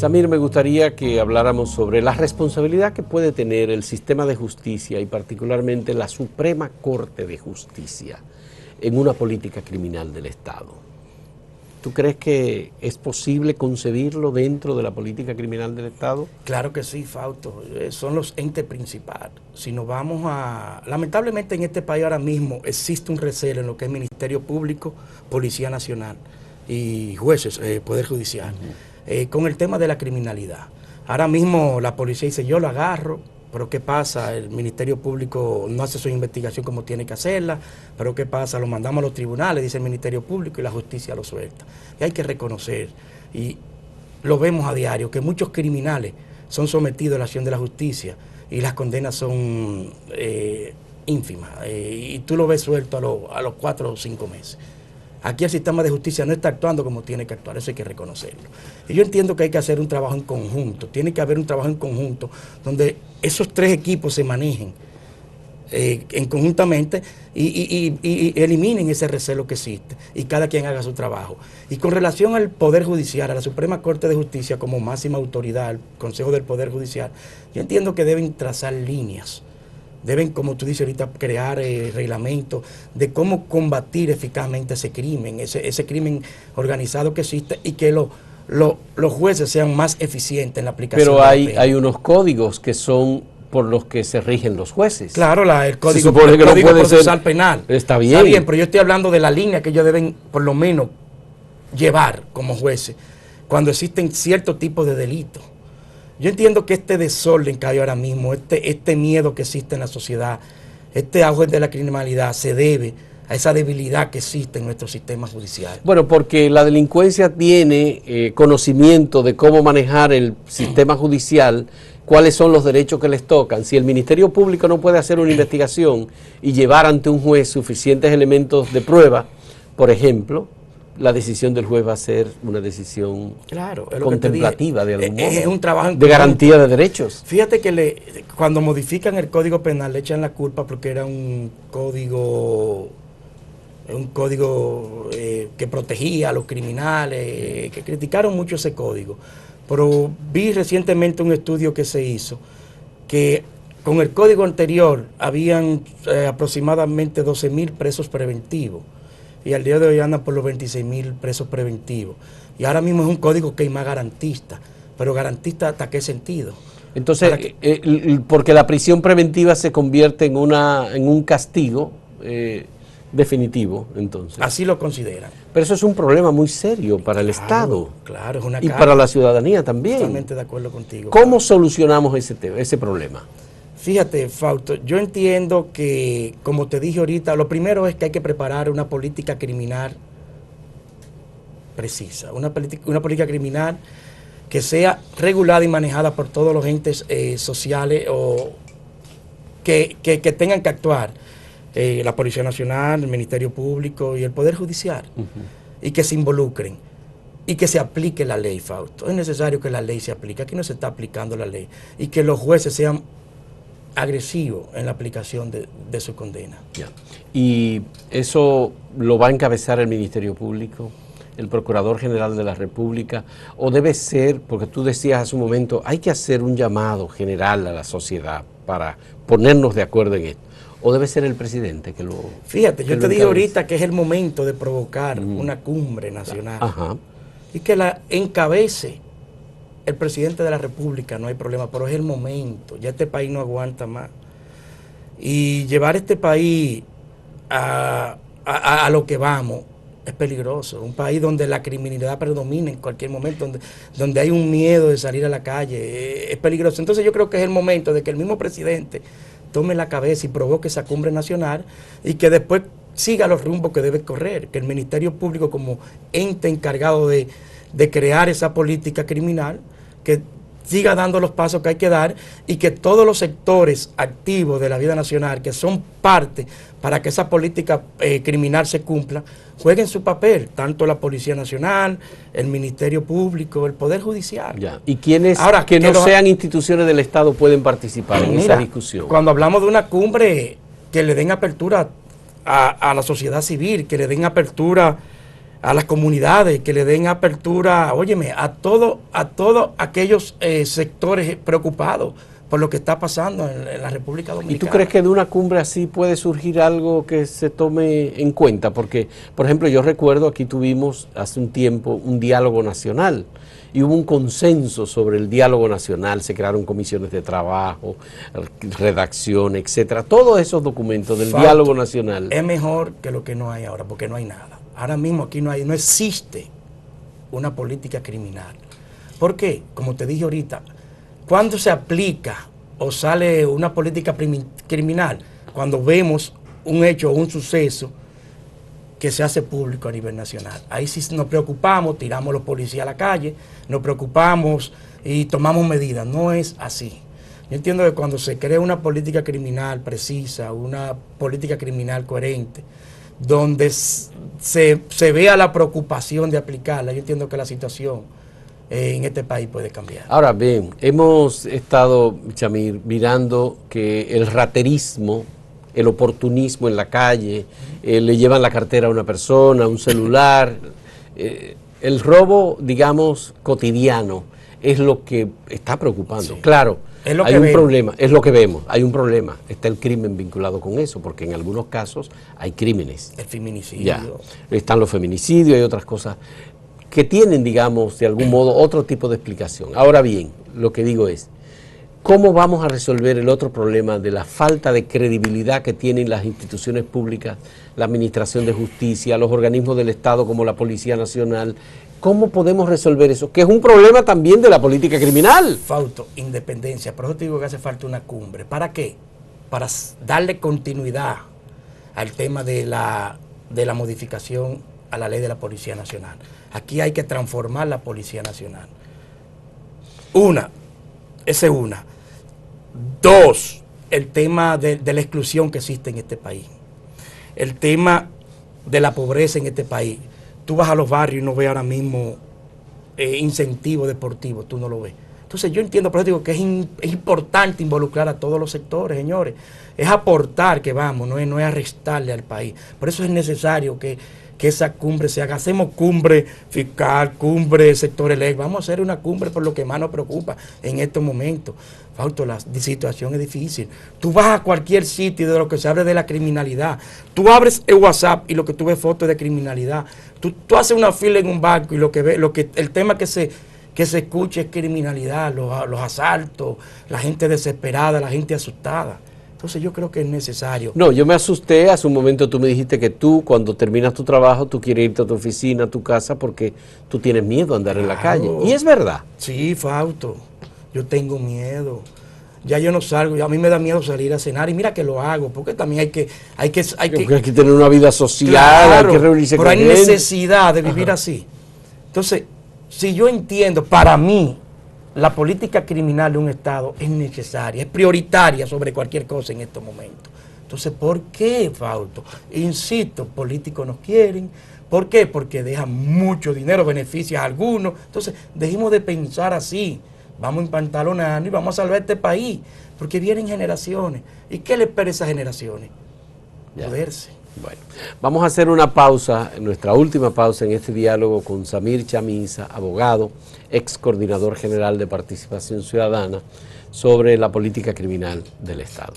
Samir, me gustaría que habláramos sobre la responsabilidad que puede tener el sistema de justicia y particularmente la Suprema Corte de Justicia en una política criminal del Estado. ¿Tú crees que es posible concebirlo dentro de la política criminal del Estado? Claro que sí, Fausto. Son los entes principales. Si nos vamos a... Lamentablemente en este país ahora mismo existe un recelo en lo que es Ministerio Público, Policía Nacional y jueces, Poder Judicial, con el tema de la criminalidad. Ahora mismo la policía dice, yo lo agarro, pero ¿qué pasa? El Ministerio Público no hace su investigación como tiene que hacerla, pero ¿qué pasa? Lo mandamos a los tribunales, dice el Ministerio Público, y la justicia lo suelta. Y hay que reconocer, y lo vemos a diario, que muchos criminales son sometidos a la acción de la justicia y las condenas son ínfimas, y tú lo ves suelto a los 4 o 5 meses. Aquí el sistema de justicia no está actuando como tiene que actuar, eso hay que reconocerlo. Y yo entiendo que hay que hacer un trabajo en conjunto, tiene que haber un trabajo en conjunto donde esos 3 equipos se manejen conjuntamente y eliminen ese recelo que existe y cada quien haga su trabajo. Y con relación al Poder Judicial, a la Suprema Corte de Justicia como máxima autoridad, al Consejo del Poder Judicial, yo entiendo que deben trazar líneas. Deben, como tú dices ahorita, crear reglamentos de cómo combatir eficazmente ese crimen organizado que existe y que los jueces sean más eficientes en la aplicación. Pero hay unos códigos que son por los que se rigen los jueces. Claro, el Código, se supone que Código no puede Procesal ser, Penal. Está bien, pero yo estoy hablando de la línea que ellos deben, por lo menos, llevar como jueces cuando existen ciertos tipos de delitos. Yo entiendo que este desorden que hay ahora mismo, este miedo que existe en la sociedad, este auge de la criminalidad se debe a esa debilidad que existe en nuestro sistema judicial. Bueno, porque la delincuencia tiene conocimiento de cómo manejar el sistema judicial, cuáles son los derechos que les tocan. Si el Ministerio Público no puede hacer una investigación y llevar ante un juez suficientes elementos de prueba, por ejemplo, la decisión del juez va a ser una decisión contemplativa de algún modo, es un trabajo de garantía de derechos. Fíjate que cuando modifican el Código Penal le echan la culpa porque era un código que protegía a los criminales, que criticaron mucho ese código. Pero vi recientemente un estudio que se hizo que con el código anterior habían aproximadamente 12.000 presos preventivos. Y al día de hoy andan por los 26.000 presos preventivos. Y ahora mismo es un código que es más garantista. Pero garantista ¿hasta qué sentido? Entonces, porque la prisión preventiva se convierte en un castigo definitivo, entonces. Así lo consideran. Pero eso es un problema muy serio para el Estado. Claro, es una carga. Y para la ciudadanía también. Totalmente de acuerdo contigo. ¿Cómo solucionamos ese problema? Fíjate, Fausto, yo entiendo que, como te dije ahorita, lo primero es que hay que preparar una política criminal precisa, una política criminal que sea regulada y manejada por todos los entes sociales o que tengan que actuar, la Policía Nacional, el Ministerio Público y el Poder Judicial, y que se involucren y que se aplique la ley, Fausto. Es necesario que la ley se aplique, aquí no se está aplicando la ley, y que los jueces sean agresivo en la aplicación de su condena. Ya. ¿Y eso lo va a encabezar el Ministerio Público, el Procurador General de la República, o debe ser, porque tú decías hace un momento, hay que hacer un llamado general a la sociedad para ponernos de acuerdo en esto, o debe ser el presidente que lo Fíjate, yo te dije ahorita que es el momento de provocar una cumbre nacional y que la encabece el presidente de la República, no hay problema, pero es el momento, ya este país no aguanta más. Y llevar este país a lo que vamos es peligroso. Un país donde la criminalidad predomina en cualquier momento, donde hay un miedo de salir a la calle, es peligroso. Entonces yo creo que es el momento de que el mismo presidente tome la cabeza y provoque esa cumbre nacional y que después siga los rumbos que debe correr, que el Ministerio Público como ente encargado de crear esa política criminal, que siga dando los pasos que hay que dar y que todos los sectores activos de la vida nacional, que son parte para que esa política criminal se cumpla, jueguen su papel, tanto la Policía Nacional, el Ministerio Público, el Poder Judicial. Ya. ¿Y quiénes que no sean instituciones del Estado pueden participar en esa discusión? Cuando hablamos de una cumbre, que le den apertura a la sociedad civil, que le den apertura a las comunidades, que le den apertura, óyeme, a todos aquellos sectores preocupados por lo que está pasando en la República Dominicana. ¿Y tú crees que de una cumbre así puede surgir algo que se tome en cuenta? Porque, por ejemplo, yo recuerdo aquí tuvimos hace un tiempo un diálogo nacional y hubo un consenso sobre el diálogo nacional, se crearon comisiones de trabajo, redacción, etcétera. Todos esos documentos del diálogo nacional. Es mejor que lo que no hay ahora, porque no hay nada. Ahora mismo aquí no existe una política criminal. ¿Por qué? Como te dije ahorita, ¿cuándo se aplica o sale una política criminal? Cuando vemos un hecho o un suceso que se hace público a nivel nacional. Ahí sí nos preocupamos, tiramos a los policías a la calle, nos preocupamos y tomamos medidas. No es así. Yo entiendo que cuando se crea una política criminal precisa, una política criminal coherente, donde se vea la preocupación de aplicarla, yo entiendo que la situación en este país puede cambiar. Ahora bien, hemos estado, Chamir, mirando que el raterismo, el oportunismo en la calle, le llevan la cartera a una persona, un celular, el robo, digamos, cotidiano, es lo que está preocupando. Sí. Claro, hay un problema, es lo que vemos, hay un problema, está el crimen vinculado con eso, porque en algunos casos hay crímenes. El feminicidio. Ya, están los feminicidios, hay otras cosas que tienen, digamos, de algún modo otro tipo de explicación. Ahora bien, lo que digo es, ¿cómo vamos a resolver el otro problema de la falta de credibilidad que tienen las instituciones públicas, la Administración de Justicia, los organismos del Estado como la Policía Nacional? ¿Cómo podemos resolver eso? Que es un problema también de la política criminal. Fausto, independencia. Por eso te digo que hace falta una cumbre. ¿Para qué? Para darle continuidad al tema de la modificación a la ley de la Policía Nacional. Aquí hay que transformar la Policía Nacional. Esa es una. Dos, el tema de la exclusión que existe en este país. El tema de la pobreza en este país. Tú vas a los barrios y no ves ahora mismo incentivos deportivos, tú no lo ves. Entonces yo entiendo, por eso digo que es importante involucrar a todos los sectores, señores. Es aportar que vamos, no es arrestarle al país. Por eso es necesario que esa cumbre se haga. Hacemos cumbre fiscal, cumbre sector eléctrico. Vamos a hacer una cumbre por lo que más nos preocupa en estos momentos. Fausto, la situación es difícil. Tú vas a cualquier sitio de lo que se habla de la criminalidad. Tú abres el WhatsApp y lo que tú ves fotos de criminalidad. Tú haces una fila en un banco y el tema que se escucha es criminalidad, los asaltos, la gente desesperada, la gente asustada. Entonces yo creo que es necesario. No, yo me asusté, hace un momento tú me dijiste que tú cuando terminas tu trabajo, tú quieres irte a tu oficina, a tu casa, porque tú tienes miedo de andar en la calle. Y es verdad. Sí, Fausto, yo tengo miedo. Ya yo no salgo, a mí me da miedo salir a cenar y mira que lo hago, porque también hay que tener una vida social, claro, hay que reunirse con gente. Pero hay necesidad de vivir así. Entonces, si yo entiendo, para mí, la política criminal de un Estado es necesaria, es prioritaria sobre cualquier cosa en estos momentos. Entonces, ¿por qué, Fausto? Insisto, políticos nos quieren. ¿Por qué? Porque dejan mucho dinero, beneficios a algunos. Entonces, dejemos de pensar así. Vamos a empantalonarnos y vamos a salvar este país. Porque vienen generaciones. ¿Y qué le espera a esas generaciones? Joderse. Bueno, vamos a hacer una pausa, nuestra última pausa en este diálogo con Samir Chamisa, abogado, ex coordinador general de Participación Ciudadana, sobre la política criminal del Estado.